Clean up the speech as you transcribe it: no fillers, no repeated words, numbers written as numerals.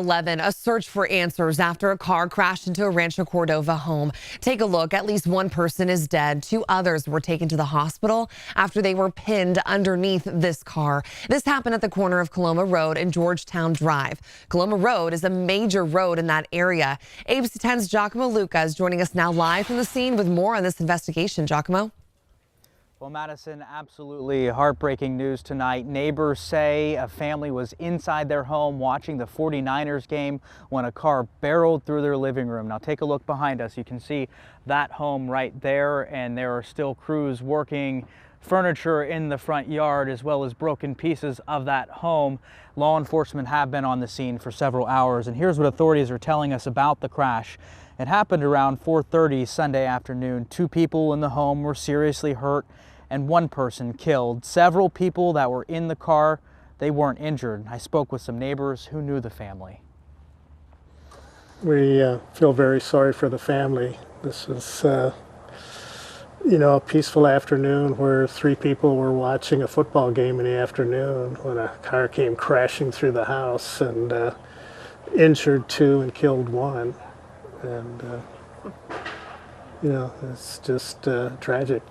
11, a search for answers after a car crashed into a Rancho Cordova home. Take a look. At least one person is dead. 2 others were taken to the hospital after they were pinned underneath this car. This happened at the corner of Coloma Road and Georgetown Drive. Coloma Road is a major road in that area. ABC 10's Giacomo Luca is joining us now live from the scene with more on this investigation. Giacomo? Well, Madison, absolutely heartbreaking news tonight. Neighbors say a family was inside their home watching the 49ers game when a car barreled through their living room. Now take a look behind us. You can see that home right there, and there are still crews working furniture in the front yard as well as broken pieces of that home. Law enforcement have been on the scene for several hours, and here's what authorities are telling us about the crash. It happened around 4:30 Sunday afternoon. 2 people in the home were seriously hurt and 1 person killed. Several people that were in the car, they weren't injured. I spoke with some neighbors who knew the family. We feel very sorry for the family. This was, a peaceful afternoon where 3 people were watching a football game in the afternoon when a car came crashing through the house and injured 2 and killed 1. And, it's just tragic.